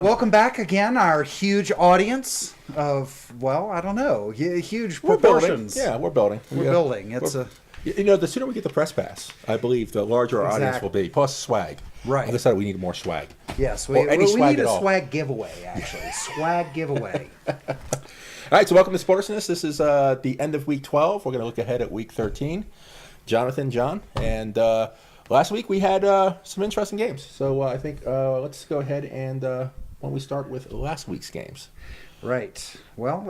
Welcome back again, our huge audience of, well, I don't know, huge proportions. Yeah, we're building. We're building. It's the sooner we get the press pass, I believe, the larger our audience will be. Plus swag. Right. I decided we need more swag. Yes, we need a swag giveaway, actually. Swag giveaway. All right, so welcome to Sportishness. This is the end of Week 12. We're going to look ahead at Week 13. Jonathan, John, and last week we had some interesting games. So I think let's go ahead and when we start with last week's games. Right. Well,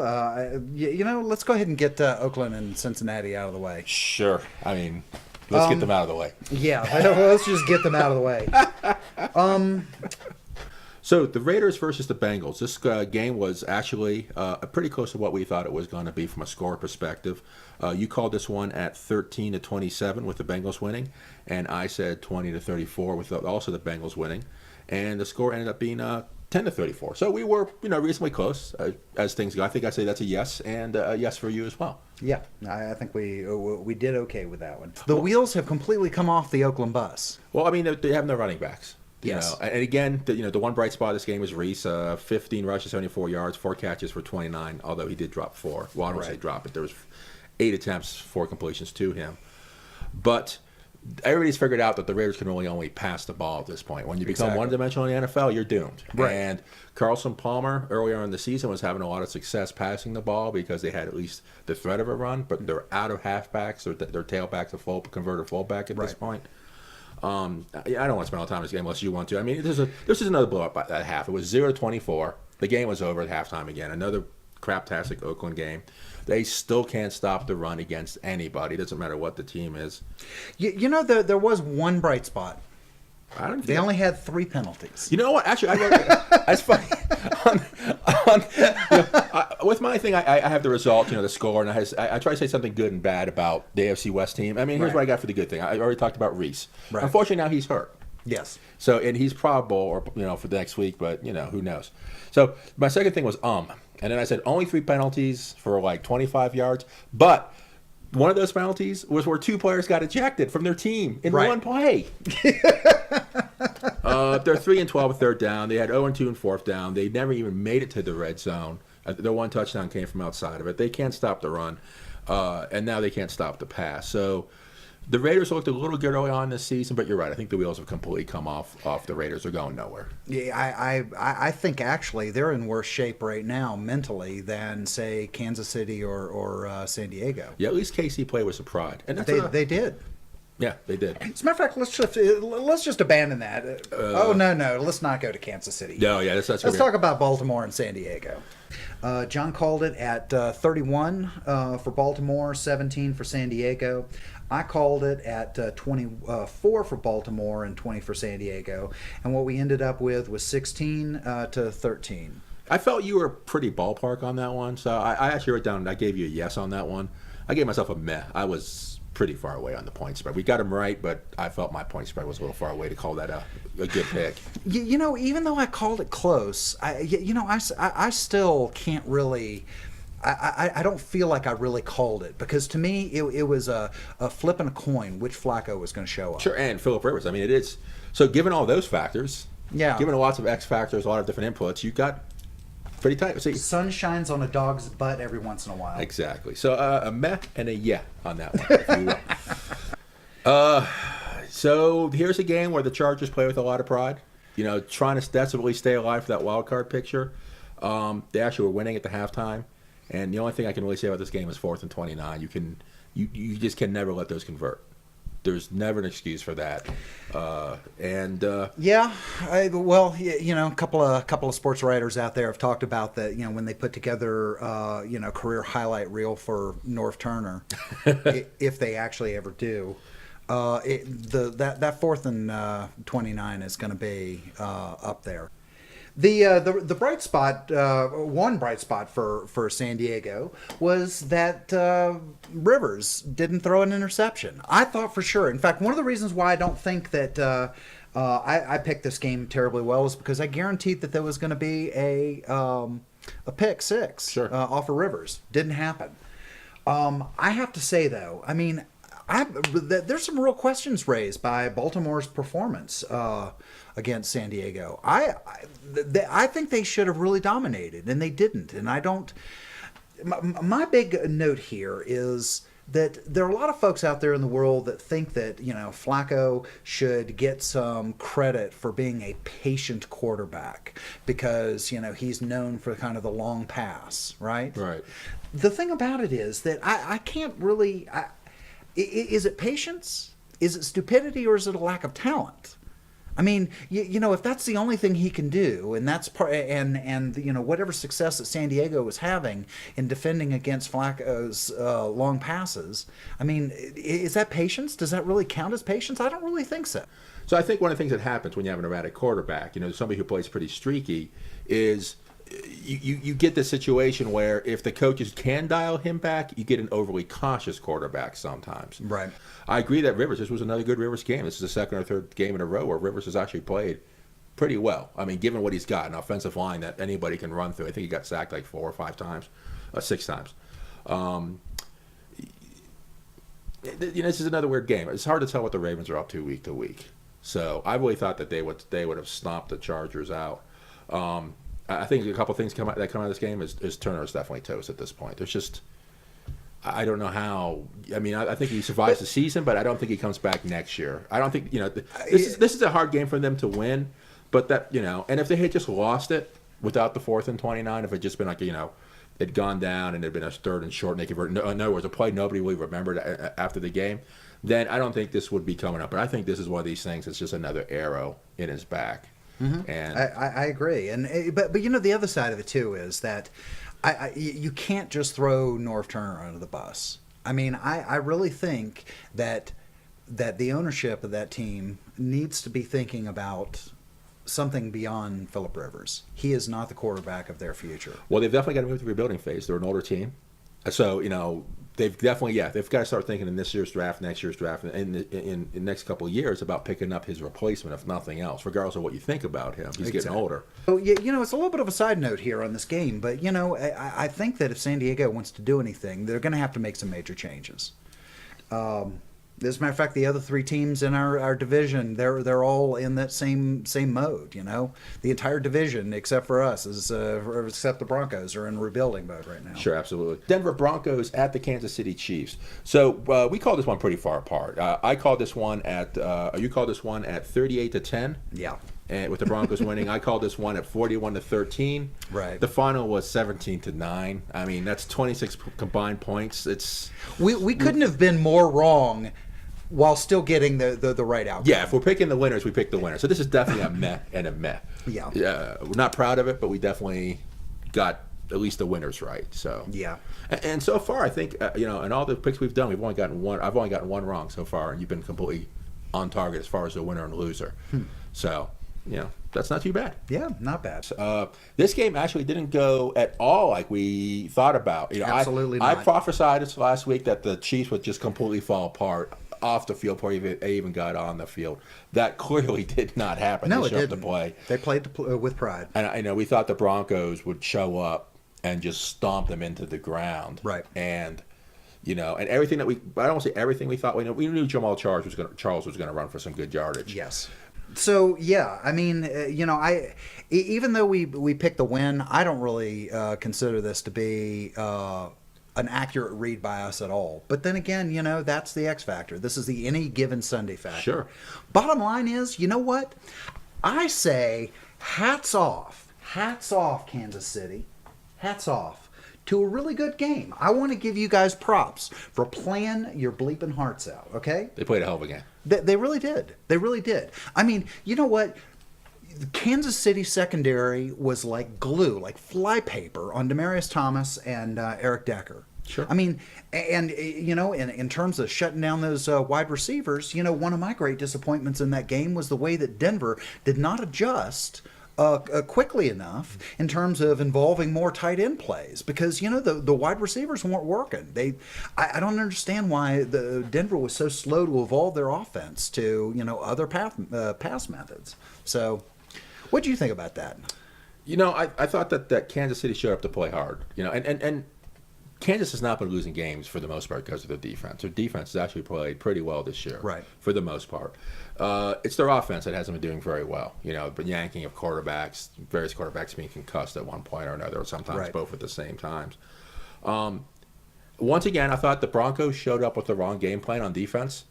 let's go ahead and get Oakland and Cincinnati out of the way. Sure. I mean, let's get them out of the way. Yeah, let's just get them out of the way. So the Raiders versus the Bengals. This game was actually pretty close to what we thought it was going to be from a score perspective. You called this one at 13-27 with the Bengals winning, and I said 20-34 with also the Bengals winning, and the score ended up being 10-34. So we were, reasonably close as things go. I think I say that's a yes, and a yes for you as well. Yeah, I think we did okay with that one. The wheels have completely come off the Oakland bus. Well, I mean, they have no running backs. Yes. And again, the one bright spot of this game was Reese. 15 rushes, 74 yards, 4 catches for 29, although he did drop 4. Well, I don't say drop it. There was 8 attempts, 4 completions to him. But everybody's figured out that the Raiders can really only pass the ball at this point. When you become one-dimensional in the NFL, you're doomed. Right. And Carlson Palmer, earlier in the season, was having a lot of success passing the ball because they had at least the threat of a run, but they're out of halfbacks. They're tailbacks to converted fullback at this point. I don't want to spend all the time in this game unless you want to. I mean, this is another blowout at half. It was 0-24. The game was over at halftime again. Another craptastic Oakland game. They still can't stop the run against anybody. It doesn't matter what the team is. There was one bright spot. They only had 3 penalties. You know what? Actually, that's funny. With my thing, I have the result, the score, and I try to say something good and bad about the AFC West team. I mean, here's what I got for the good thing. I already talked about Reese. Right. Unfortunately, now he's hurt. Yes. So, and he's probable, or for the next week, but who knows? So, my second thing was and then I said only 3 penalties for like 25 yards, but one of those penalties was where 2 players got ejected from their team in one play. They're 3-12 with third down. They had 0-2 in fourth down. They never even made it to the red zone. Their one touchdown came from outside of it. They can't stop the run, and now they can't stop the pass. So the Raiders looked a little good early on this season, but you're right. I think the wheels have completely come off the Raiders. They're going nowhere. Yeah, I think actually they're in worse shape right now mentally than, say, Kansas City or San Diego. Yeah, at least KC played with some pride. And they did. Yeah, they did. As a matter of fact, let's just abandon that. No, let's not go to Kansas City. No, yeah, let's talk about Baltimore and San Diego. John called it at 31 for Baltimore, 17 for San Diego. I called it at 24 for Baltimore and 20 for San Diego. And what we ended up with was 16-13. I felt you were pretty ballpark on that one, so I actually wrote down, I gave you a yes on that one. I gave myself a meh. I was pretty far away on the point spread. We got him right, but I felt my point spread was a little far away to call that a good pick. Even though I called it close, I still can't really. I don't feel like I really called it, because to me it was a flip and a coin which Flacco was going to show up. Sure, and Phillip Rivers. I mean, it is. So given all those factors, given lots of X factors, a lot of different inputs, you got pretty tight. See, sun shines on a dog's butt every once in a while. Exactly. So a meh and a yeah on that one, if you will. So here's a game where the Chargers play with a lot of pride. Trying to desperately stay alive for that wild card picture. They actually were winning at the halftime. And the only thing I can really say about this game is 4th and 29. You just can never let those convert. There's never an excuse for that. A couple of sports writers out there have talked about that. When they put together career highlight reel for North Turner, if they actually ever do, that 4th and 29 is going to be up there. The bright spot, one bright spot for San Diego was that Rivers didn't throw an interception. I thought for sure. In fact, one of the reasons why I don't think that I picked this game terribly well is because I guaranteed that there was going to be a pick six off of Rivers. Didn't happen. I have to say though, I mean, there's some real questions raised by Baltimore's performance against San Diego. I think they should have really dominated, and they didn't. And I don't. My big note here is that there are a lot of folks out there in the world that think that, Flacco should get some credit for being a patient quarterback because, he's known for kind of the long pass, right? Right. The thing about it is that I can't really. Is it patience? Is it stupidity, or is it a lack of talent? I mean, if that's the only thing he can do, and that's part, and whatever success that San Diego was having in defending against Flacco's long passes, I mean, is that patience? Does that really count as patience? I don't really think so. So I think one of the things that happens when you have an erratic quarterback, somebody who plays pretty streaky, is you get this situation where if the coaches can dial him back, you get an overly cautious quarterback sometimes. Right. I agree that this was another good Rivers game. This is the second or third game in a row where Rivers has actually played pretty well. I mean, given what he's got, an offensive line that anybody can run through. I think he got sacked like 4 or 5 times, 6 times. This is another weird game. It's hard to tell what the Ravens are up to week. So I really thought that they would have stomped the Chargers out. I think a couple of things that come out of this game is Turner's definitely toast at this point. There's just, I don't know how. I mean, I think he survives the season, but I don't think he comes back next year. I don't think this is a hard game for them to win, but that and if they had just lost it without the 4th and 29, if it had just been like it'd gone down and it'd been a 3rd and short, and they could, in other words, a play nobody really remembered after the game, then I don't think this would be coming up. But I think this is one of these things. It's just another arrow in his back. Mm-hmm. And I agree, but the other side of it too is that you can't just throw Norv Turner under the bus. I mean, I really think that the ownership of that team needs to be thinking about something beyond Phillip Rivers. He is not the quarterback of their future. Well, they've definitely got to move to the rebuilding phase. They're an older team, so they've definitely they've got to start thinking in this year's draft, next year's draft, and in the next couple of years about picking up his replacement, if nothing else, regardless of what you think about him. He's getting older. So it's a little bit of a side note here on this game, but I think that if San Diego wants to do anything, they're going to have to make some major changes. As a matter of fact, the other 3 teams in our division, they're all in that same mode. The entire division, except for us, except the Broncos, are in rebuilding mode right now. Sure, absolutely. Denver Broncos at the Kansas City Chiefs. So we called this one pretty far apart. I called this one at you called this one at 38-10. Yeah. And with the Broncos winning, I called this one at 41-13. Right. The final was 17-9. I mean, that's 26 combined points. It's we couldn't have been more wrong while still getting the right outcome. Yeah, if we're picking the winners, we pick the winner. So this is definitely a meh and a meh. Yeah. We're not proud of it, but we definitely got at least the winners right. So yeah. And so far, I think in all the picks we've done, I've only gotten one wrong so far, and you've been completely on target as far as the winner and loser. So that's not too bad. Yeah, not bad. This game actually didn't go at all like we thought about. Absolutely not. not. I prophesied this last week that the Chiefs would just completely fall apart off the field before they even got on the field. That clearly did not happen. No, they it showed up didn't. to play. They played with pride. And I know we thought the Broncos would show up and just stomp them into the ground. Right. And and everything that I don't want to say everything we thought. We knew Jamal Charles was going to run for some good yardage. Yes. So yeah, I mean, even though we picked the win, I don't really consider this to be an accurate read by us at all. But then again, that's the X factor. This is the any given Sunday factor. Sure. Bottom line is, you know what? I say hats off, Kansas City, hats off to a really good game. I want to give you guys props for playing your bleeping hearts out. Okay? They played a hell of a game. They really did. They really did. I mean, you know what? The Kansas City secondary was like glue, like flypaper on Demaryius Thomas and Eric Decker. Sure. I mean, and in terms of shutting down those wide receivers, one of my great disappointments in that game was the way that Denver did not adjust quickly enough in terms of involving more tight end plays because the wide receivers weren't working. I don't understand why the Denver was so slow to evolve their offense to other pass methods. So, what do you think about that? I thought that Kansas City showed up to play hard. And Kansas has not been losing games for the most part because of their defense. Their defense has actually played pretty well this year, Right. for the most part. It's their offense that hasn't been doing very well. But yanking of quarterbacks, various quarterbacks being concussed at one point or another, or sometimes Right. both at the same times. Once again, I thought the Broncos showed up with the wrong game plan on defense.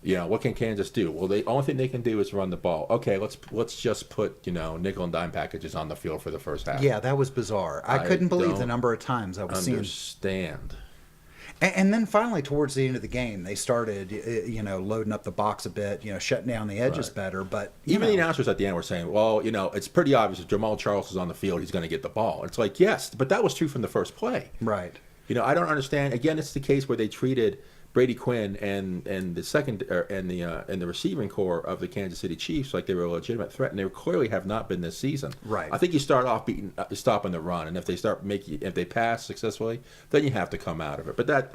What can Kansas do? Well, the only thing they can do is run the ball. Okay, let's just put nickel and dime packages on the field for the first half. Yeah, that was bizarre. I couldn't believe the number of times I was seeing. Understand. And then finally, towards the end of the game, they started, loading up the box a bit, shutting down the edges Right. better. But Even the announcers at the end were saying, well, it's pretty obvious if Jamal Charles is on the field, he's going to get the ball. It's like, yes, but that was true from the first play. right. I don't understand. Again, it's the case where they treated Brady Quinn and the second and the receiving core of the Kansas City Chiefs like they were a legitimate threat, and they clearly have not been this season. Right. I think you start off stopping the run, and if they pass successfully, then you have to come out of it. But that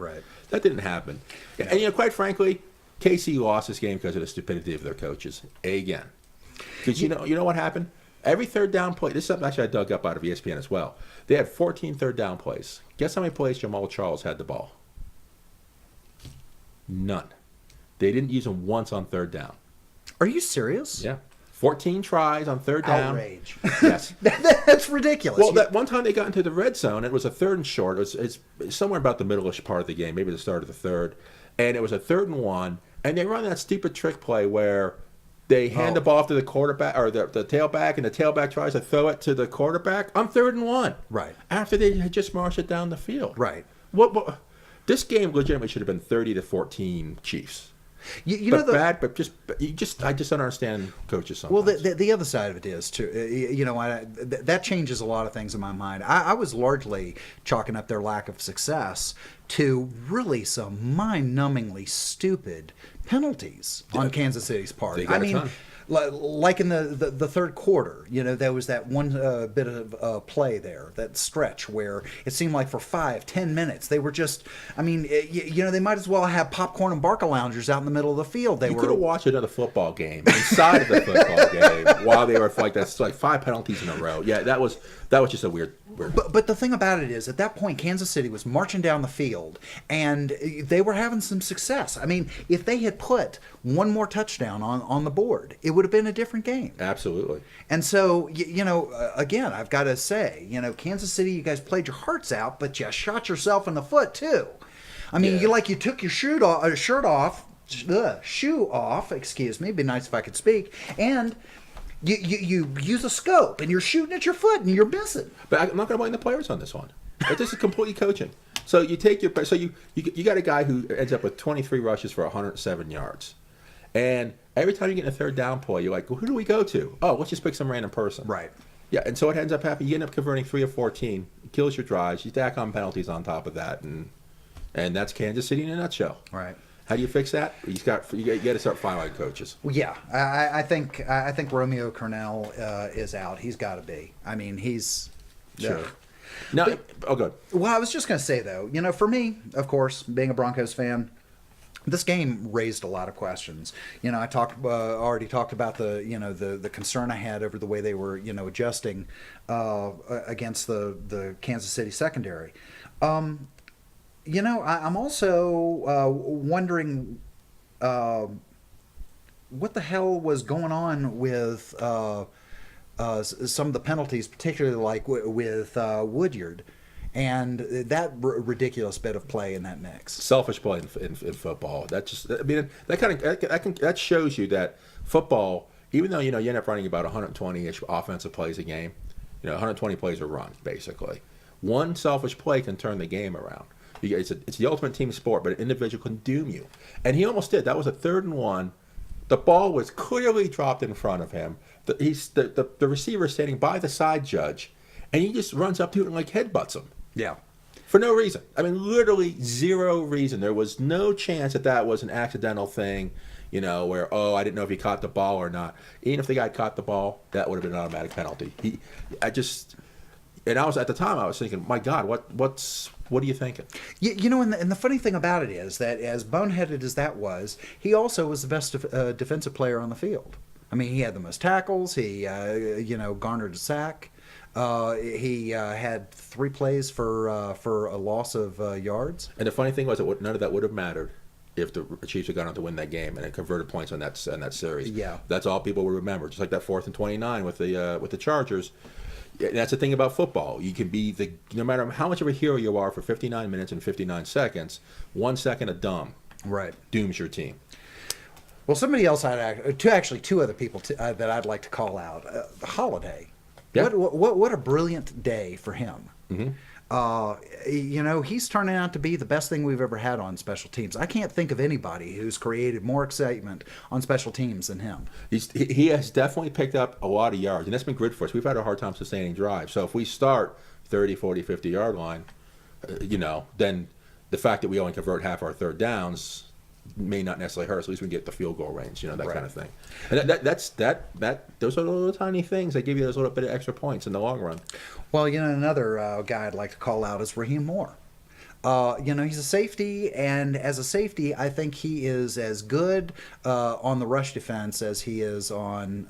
didn't happen. No. And quite frankly, KC lost this game because of the stupidity of their coaches again. Because you know what happened? Every third down play, this is something actually I dug up out of ESPN as well. They had 14 third down plays. Guess how many plays Jamal Charles had the ball? None. They didn't use him once on third down. Are you serious? Yeah. 14 tries on third down. Outrage. Yes. That's ridiculous. Well, that one time they got into the red zone, it was a third and short. It's somewhere about the middle-ish part of the game, maybe the start of the third. And it was a 3rd and 1, and they run that stupid trick play where they hand the ball off to the quarterback or the tailback, and the tailback tries to throw it to the quarterback on 3rd and 1. Right. After they had just marched it down the field. Right. What this game legitimately should have been 30-14 Chiefs. I just don't understand coaches sometimes. Well, the other side of it is too. That changes a lot of things in my mind. I was largely chalking up their lack of success to really some mind-numbingly stupid penalties on Kansas City's part. They got a ton. Like in the third quarter, there was that one bit of play there, that stretch where it seemed like for 5-10 minutes they were just, they might as well have popcorn and barca loungers out in the middle of the field. You could have watched another football game inside of the football game while they were that's like 5 penalties in a row. Yeah, that was just a weird. But the thing about it is, at that point, Kansas City was marching down the field, and they were having some success. If they had put one more touchdown on the board, it would have been a different game. Absolutely. And so, again, I've got to say, Kansas City, you guys played your hearts out, but you shot yourself in the foot too. You took your shoe off. Excuse me. It'd be nice if I could speak. And you use a scope, and you're shooting at your foot, and you're missing. But I'm not going to blame the players on this one. This is completely coaching. So you take you got a guy who ends up with 23 rushes for 107 yards, and every time you get in a third down play, you're like, well, who do we go to? Oh, let's just pick some random person. Right. Yeah, and so it ends up happening. You end up converting 3 of 14, kills your drives. You stack on penalties on top of that, and that's Kansas City in a nutshell. Right. How do you fix that? You got to start firing coaches. Well, yeah, I think Romeo Cornell is out. He's got to be. He's sure. No, good. Well, I was just going to say though, for me, of course, being a Broncos fan, this game raised a lot of questions. I already talked about the concern I had over the way they were adjusting against the Kansas City secondary. I'm also wondering what the hell was going on with some of the penalties, particularly like with Woodyard, and that ridiculous bit of play in that mix. Selfish play in football. That just, that shows you that football, even though you end up running about 120-ish offensive plays a game, 120 plays a run basically. One selfish play can turn the game around. It's the ultimate team sport, but an individual can doom you. And he almost did. That was a 3rd and 1. The ball was clearly dropped in front of him. The receiver standing by the side judge, and he just runs up to it and headbutts him. Yeah. For no reason. Literally zero reason. There was no chance that was an accidental thing, where, I didn't know if he caught the ball or not. Even if the guy caught the ball, that would have been an automatic penalty. And I was, at the time, I was thinking, my God, what are you thinking? And the funny thing about it is that as boneheaded as that was, he also was the best defensive player on the field. He had the most tackles. He, garnered a sack. He had 3 plays for a loss of yards. And the funny thing was that none of that would have mattered if the Chiefs had gone on to win that game and it converted points on that series. Yeah. That's all people would remember. Just like that 4th and 29 with the Chargers. And that's the thing about football. You can be no matter how much of a hero you are for 59 minutes and 59 seconds, 1 second of dumb dooms your team. Well, somebody else two other people that I'd like to call out. Holiday. Yeah. What a brilliant day for him. Mm-hmm. He's turning out to be the best thing we've ever had on special teams. I can't think of anybody who's created more excitement on special teams than him. He has definitely picked up a lot of yards, and that's been good for us. We've had a hard time sustaining drives. So if we start 30, 40, 50-yard line, then the fact that we only convert half our third downs may not necessarily hurt us. At least we can get the field goal range, that kind of thing. And those are the little tiny things that give you those little bit of extra points in the long run. Well, another guy I'd like to call out is Raheem Moore. He's a safety, and as a safety, I think he is as good on the rush defense as he is on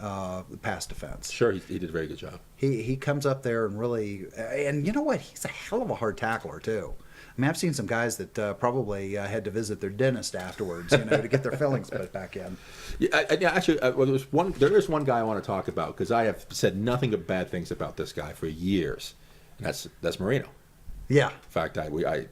the pass defense. Sure, he did a very good job. He comes up there and really, and you know what? He's a hell of a hard tackler too. I mean, I've seen some guys that probably had to visit their dentist afterwards, to get their fillings put back in. Actually, there is one guy I want to talk about because I have said nothing but bad things about this guy for years, and that's Marino. Yeah. In fact, the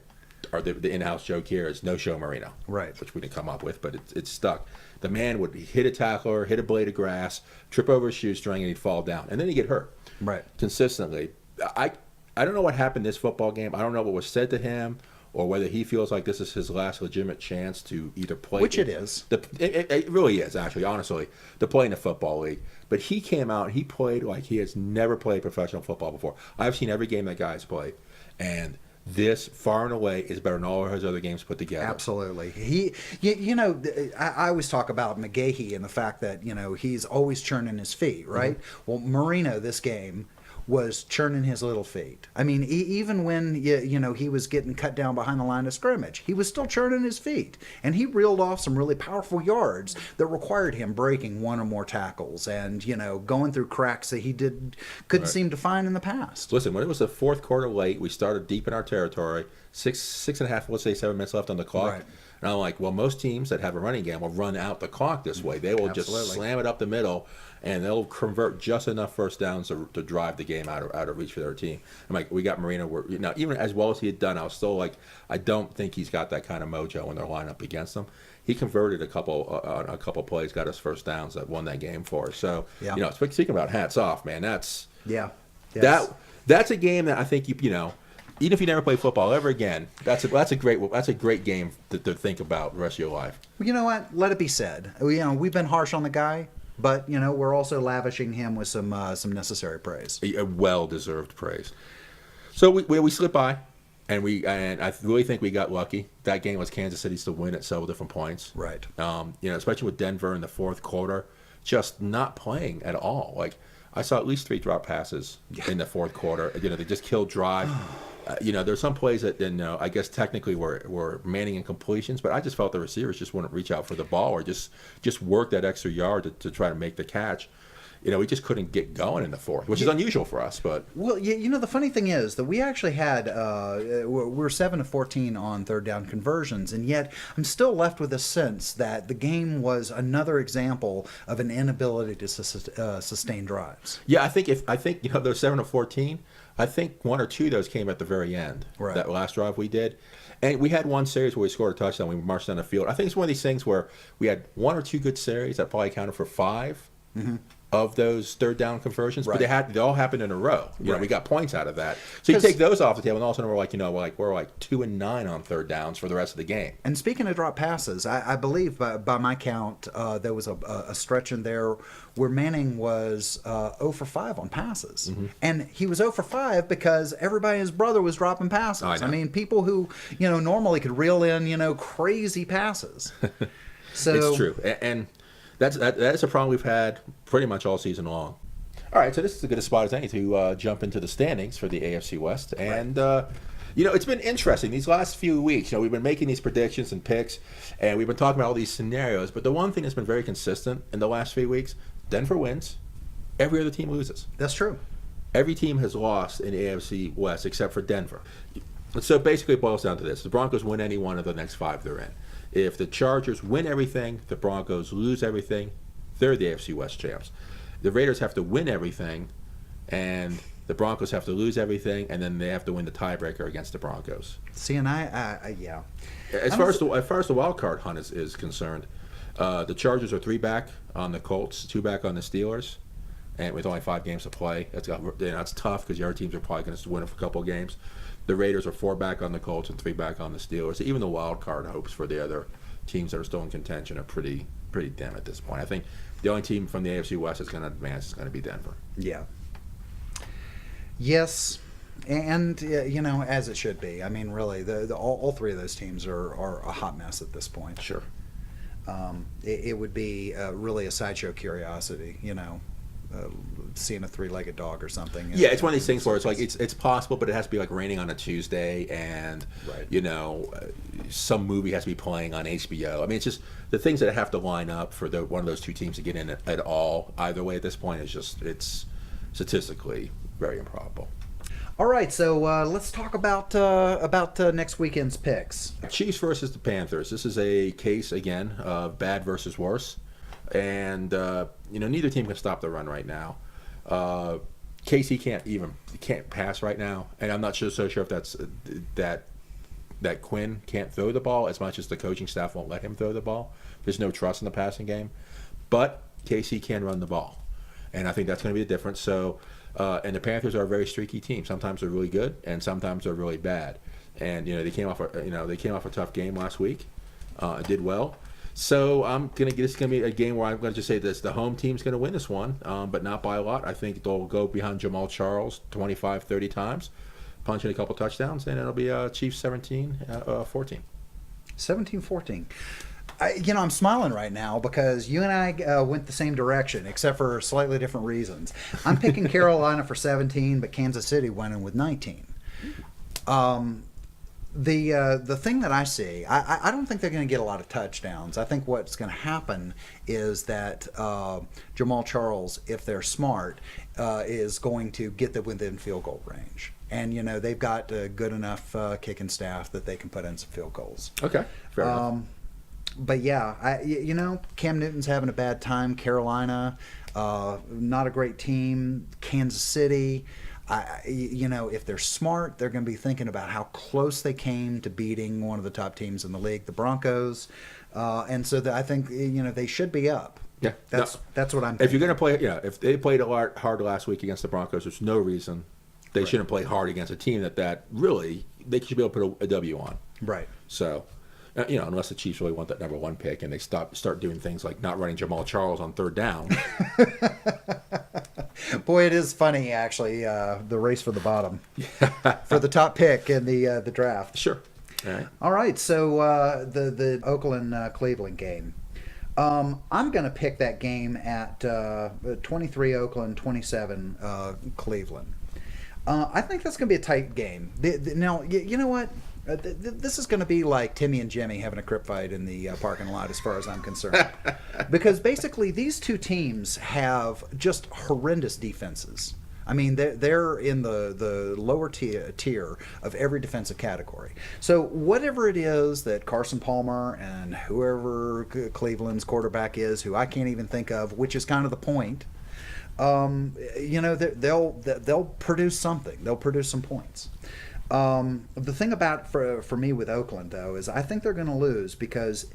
in-house joke here is no-show Marino, right? Which we didn't come up with, but it's stuck. The man would hit a tackler, hit a blade of grass, trip over a shoestring, and he'd fall down, and then he'd get hurt. Right. Consistently. I don't know what happened this football game. I don't know what was said to him or whether he feels like this is his last legitimate chance to either play. Which it is. It really is, actually, honestly, to play in the football league. But he came out, he played like he has never played professional football before. I've seen every game that guy's played, and this, far and away, is better than all of his other games put together. Absolutely. I always talk about McGahee and the fact that, he's always churning his feet, right? Mm-hmm. Well, Marino, this game, was churning his little feet. I mean, even when he was getting cut down behind the line of scrimmage, he was still churning his feet, and he reeled off some really powerful yards that required him breaking one or more tackles and going through cracks that he couldn't seem to find in the past. Listen, when it was the 4th quarter late, we started deep in our territory, 6.5, let's say 7 minutes left on the clock. Right. And I'm like, well, most teams that have a running game will run out the clock this way. They will just slam it up the middle, and they'll convert just enough first downs to drive the game out of reach for their team. I'm like, we got Marino. Now, even as well as he had done, I was still like, I don't think he's got that kind of mojo when they're lined up against him. He converted a couple plays, got us first downs that won that game for us. So, speaking about hats off, man, that's that's a game that I think even if you never play football ever again, that's a great game to think about the rest of your life. Well, you know what? Let it be said. We've been harsh on the guy, but we're also lavishing him with some necessary praise. A well-deserved praise. So we slipped by, and I really think we got lucky. That game was Kansas City's to win at several different points. Right. Especially with Denver in the 4th quarter, just not playing at all. Like I saw at least 3 drop passes in the 4th quarter. They just killed drive. There's some plays that I guess technically were manning and completions, but I just felt the receivers just wouldn't reach out for the ball or just work that extra yard to try to make the catch. We just couldn't get going in the 4th, which is unusual for us. But well, the funny thing is that we actually had we're 7 of 14 on third down conversions, and yet I'm still left with a sense that the game was another example of an inability to sustain drives. Yeah, I think those 7 of 14. I think 1 or 2 of those came at the very end. Right. That last drive we did. And we had one series where we scored a touchdown. We marched down the field. I think it's one of these things where we had 1 or 2 good series that probably accounted for 5 of those third down conversions. Right. But they all happened in a row. We got points out of that. So you 'Cause take those off the table, and all of a sudden we're like 2 and 9 on third downs for the rest of the game. And speaking of drop passes, I believe by my count there was a stretch in there where Manning was 0 for 5 on passes. Mm-hmm. And he was 0 for 5 because everybody and his brother was dropping passes. I mean, people who, normally could reel in, crazy passes. So it's true. And that's a problem we've had pretty much all season long. All right, so this is as good a spot as any to jump into the standings for the AFC West. And, it's been interesting these last few weeks. We've been making these predictions and picks, and we've been talking about all these scenarios. But the one thing that's been very consistent in the last few weeks, Denver wins. Every other team loses. That's true. Every team has lost in the AFC West except for Denver. So basically it boils down to this. The Broncos win any one of the next 5 they're in. If the Chargers win everything, the Broncos lose everything, they're the AFC West champs. The Raiders have to win everything, and the Broncos have to lose everything, and then they have to win the tiebreaker against the Broncos. See, and yeah. As far as the wild card hunt is concerned, the Chargers are 3 back on the Colts, 2 back on the Steelers, and with only 5 games to play. That's tough because the other teams are probably going to win a couple of games. The Raiders are 4 back on the Colts and 3 back on the Steelers. Even the wild card hopes for the other teams that are still in contention are pretty dim at this point. I think the only team from the AFC West that's going to advance is going to be Denver. Yeah. Yes, and as it should be. I mean, really, all 3 of those teams are a hot mess at this point. Sure. It would be really a sideshow curiosity, seeing a 3-legged dog or something. Yeah, it's one of these things where it's like it's possible, but it has to be like raining on a Tuesday, and right. Some movie has to be playing on HBO. I mean, it's just the things that have to line up for one of those 2 teams to get in at all. Either way, at this point, it's statistically very improbable. All right, so let's talk about next weekend's picks. Chiefs versus the Panthers. This is a case again of bad versus worse, and neither team can stop the run right now. KC can't pass right now, and I'm not so sure if that's that Quinn can't throw the ball as much as the coaching staff won't let him throw the ball. There's no trust in the passing game, but KC can run the ball, and I think that's going to be the difference. So. And the Panthers are a very streaky team. Sometimes they're really good, and sometimes they're really bad. And they came off a tough game last week. Did well. So this is gonna be a game where I'm gonna just say this: the home team's gonna win this one, but not by a lot. I think they'll go behind Jamal Charles 25, 30 times, punch in a couple touchdowns, and it'll be Chiefs 17-14. 17-14. I'm smiling right now because you and I went the same direction, except for slightly different reasons. I'm picking Carolina for 17, but Kansas City winning with 19. The thing that I see, I don't think they're going to get a lot of touchdowns. I think what's going to happen is that Jamal Charles, if they're smart, is going to get them within field goal range. And, they've got a good enough kicking staff that they can put in some field goals. Okay, fair enough. But yeah, Cam Newton's having a bad time. Carolina, not a great team. Kansas City, if they're smart, they're going to be thinking about how close they came to beating one of the top teams in the league, the Broncos, and so I think they should be up. Yeah, that's what I'm thinking. If you're going to play, if they played a lot hard last week against the Broncos, there's no reason they shouldn't play hard against a team that really they should be able to put a W on. Right. So. Unless the Chiefs really want that number 1 pick and they start doing things like not running Jamal Charles on 3rd down. Boy, it is funny, actually, the race for the bottom. For the top pick in the draft. Sure. All right. All right, so the Oakland-Cleveland game. I'm going to pick that game at 23 Oakland, 27 Cleveland. I think that's going to be a tight game. Now, you know what? This is going to be like Timmy and Jimmy having a crip fight in the parking lot as far as I'm concerned. Because basically these 2 teams have just horrendous defenses. I mean, they're in the lower tier of every defensive category. So whatever it is that Carson Palmer and whoever Cleveland's quarterback is, who I can't even think of, which is kind of the point, they'll produce something. They'll produce some points. The thing about for me with Oakland, though, is I think they're going to lose because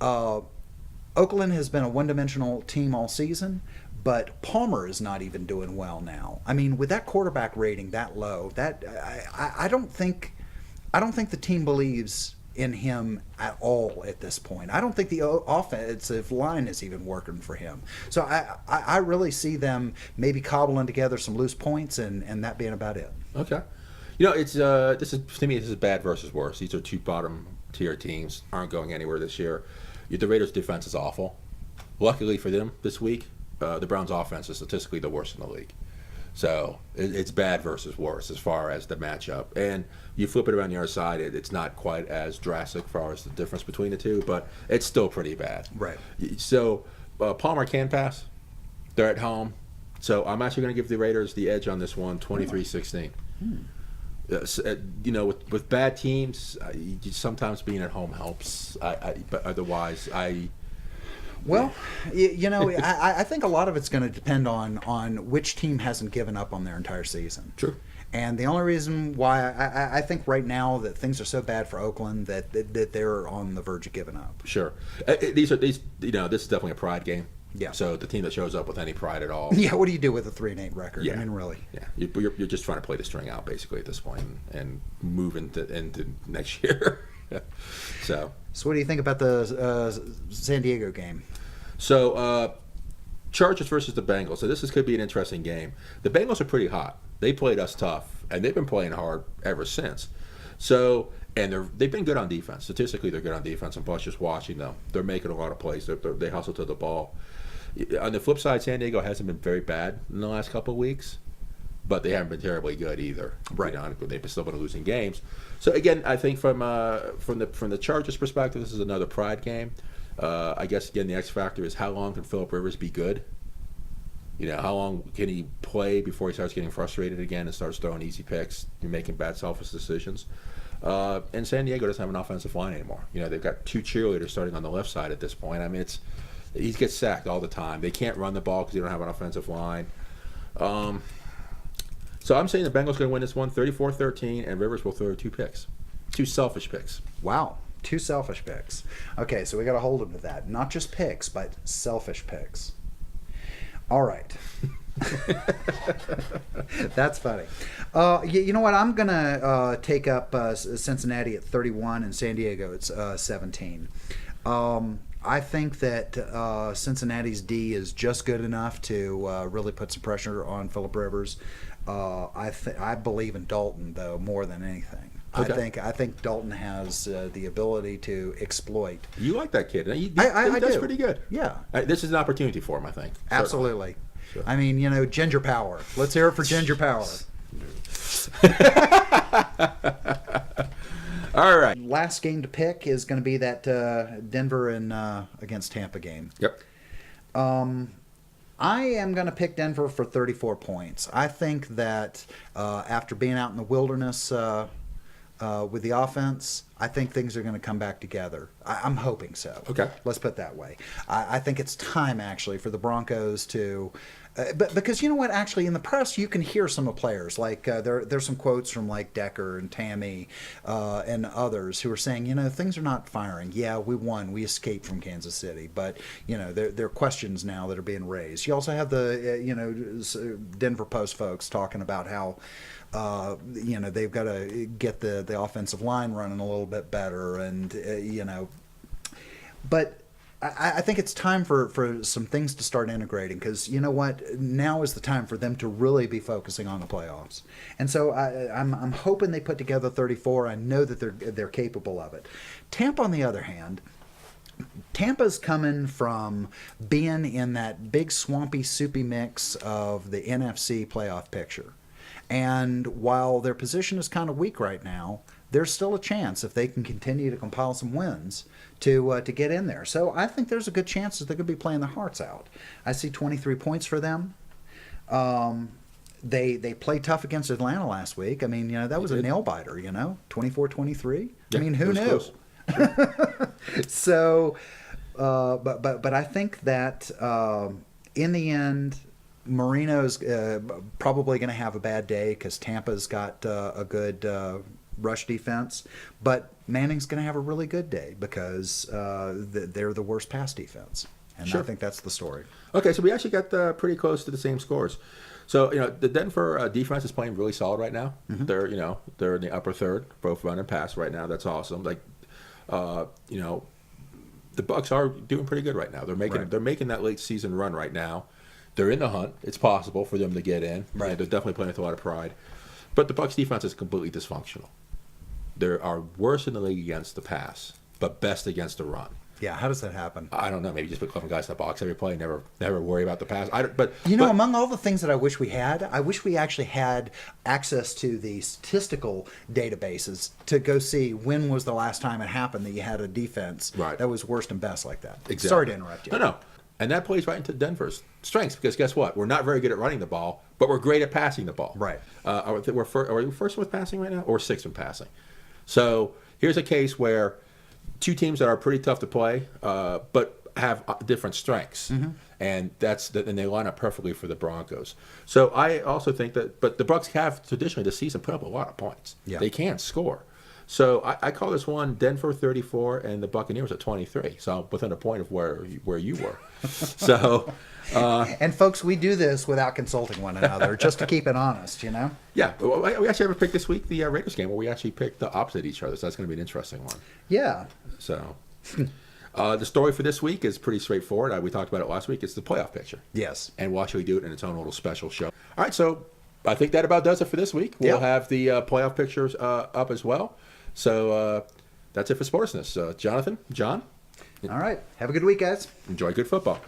Oakland has been a one-dimensional team all season, but Palmer is not even doing well now. I mean, with that quarterback rating that low, I don't think the team believes in him at all at this point. I don't think the offensive line is even working for him. So I really see them maybe cobbling together some loose points and that being about it. Okay. It's to me this is bad versus worse. These are 2 bottom tier teams, aren't going anywhere this year. The Raiders' defense is awful. Luckily for them this week, the Browns' offense is statistically the worst in the league. So it's bad versus worse as far as the matchup. And you flip it around the other side, it's not quite as drastic as far as the difference between the 2, but it's still pretty bad. Right. So Palmer can pass. They're at home. So I'm actually going to give the Raiders the edge on this one, 23-16. With bad teams, sometimes being at home helps. But otherwise, Well, I think a lot of it's going to depend on which team hasn't given up on their entire season. True. And the only reason why I think right now that things are so bad for Oakland that they're on the verge of giving up. Sure. This is definitely a pride game. Yeah. So the team that shows up with any pride at all. Yeah. What do you do with a 3-8 record? Yeah. I mean, really. Yeah. You're just trying to play the string out basically at this point and move into next year. So what do you think about the San Diego game? So Chargers versus the Bengals. So could be an interesting game. The Bengals are pretty hot. They played us tough, and they've been playing hard ever since. So, and they've been good on defense. Statistically, they're good on defense. And plus, just watching them, they're making a lot of plays. They hustle to the ball. On the flip side, San Diego hasn't been very bad in the last couple of weeks, but they haven't been terribly good either. Right. They've still been losing games. So again, I think from the Chargers' perspective, this is another pride game. I guess again the X factor is how long can Phillip Rivers be good? How long can he play before he starts getting frustrated again and starts throwing easy picks and making bad selfish decisions? And San Diego doesn't have an offensive line anymore. They've got 2 cheerleaders starting on the left side at this point. I mean, he gets sacked all the time. They can't run the ball because they don't have an offensive line. So I'm saying the Bengals are going to win this one 34-13, and Rivers will throw 2 picks. 2 selfish picks. Wow. 2 selfish picks. Okay, so we got to hold him to that. Not just picks, but selfish picks. All right. That's funny. You know what? I'm going to take up Cincinnati at 31 and San Diego at 17. I think that Cincinnati's D is just good enough to really put some pressure on Phillip Rivers. I believe in Dalton, though, more than anything. Okay. I think Dalton has the ability to exploit. You like that kid. He I does do. pretty good. Yeah. This is an opportunity for him, I think. Absolutely. Sure. I mean, Ginger Power. Let's hear it for Ginger Power. All right. Last game to pick is going to be that Denver and against Tampa game. Yep. I am going to pick Denver for 34 points. I think that after being out in the wilderness with the offense, I think things are going to come back together. I'm hoping so. Okay. Let's put it that way. I think it's time, actually, for the Broncos to... but because you know what, actually, in the press, you can hear some of players. Like, there's some quotes from, like, Decker and Tammy and others who are saying, things are not firing. Yeah, we won. We escaped from Kansas City. But, there are questions now that are being raised. You also have the, Denver Post folks talking about how, they've got to get the offensive line running a little bit better. And, but... I think it's time for some things to start integrating because you know what? Now is the time for them to really be focusing on the playoffs. And so I'm hoping they put together 34. I know that they're capable of it. Tampa, on the other hand, Tampa's coming from being in that big swampy, soupy mix of the NFC playoff picture. And while their position is kind of weak right now, there's still a chance if they can continue to compile some wins to get in there. So I think there's a good chance that they could be playing their hearts out. I see 23 points for them. They played tough against Atlanta last week. I mean, that was a nail biter. 24-23. Yeah, I mean, who knew? So, but I think that in the end, Marino's probably going to have a bad day because Tampa's got a good rush defense, but Manning's going to have a really good day because they're the worst pass defense, and Sure. I think that's the story. Okay, so we actually got pretty close to the same scores. So the Denver defense is playing really solid right now. Mm-hmm. They're in the upper third, both run and pass right now. That's awesome. Like, the Bucs are doing pretty good right now. They're making that late season run right now. They're in the hunt. It's possible for them to get in. Right. They're definitely playing with a lot of pride. But the Bucs defense is completely dysfunctional. They are worse in the league against the pass, but best against the run. Yeah, how does that happen? I don't know. Maybe just put 11 guys in the box every play. Never worry about the pass. Among all the things that I wish we had, I wish we actually had access to the statistical databases to go see when was the last time it happened that you had a defense Right. that was worst and best like that. Exactly. Sorry to interrupt you. No. And that plays right into Denver's strengths because guess what? We're not very good at running the ball, but we're great at passing the ball. Right. Are we first with passing right now, or sixth with passing? So here's a case where two teams that are pretty tough to play, but have different strengths, and and they line up perfectly for the Broncos. So I also think that, but the Bucs have traditionally this season put up a lot of points. Yeah. They can score. So I call this one Denver 34 and the Buccaneers at 23. So within a point of where you were. So. And folks, we do this without consulting one another, just to keep it honest, you know? Yeah, well, we actually have picked this week the Raiders game where we actually picked the opposite each other. So that's going to be an interesting one. Yeah. So. The story for this week is pretty straightforward. We talked about it last week. It's the playoff picture. Yes. And we'll actually do it in its own little special show. All right, so I think that about does it for this week. We'll have the playoff pictures up as well. So that's it for Sportishness. Jonathan, John? All right. Have a good week, guys. Enjoy good football.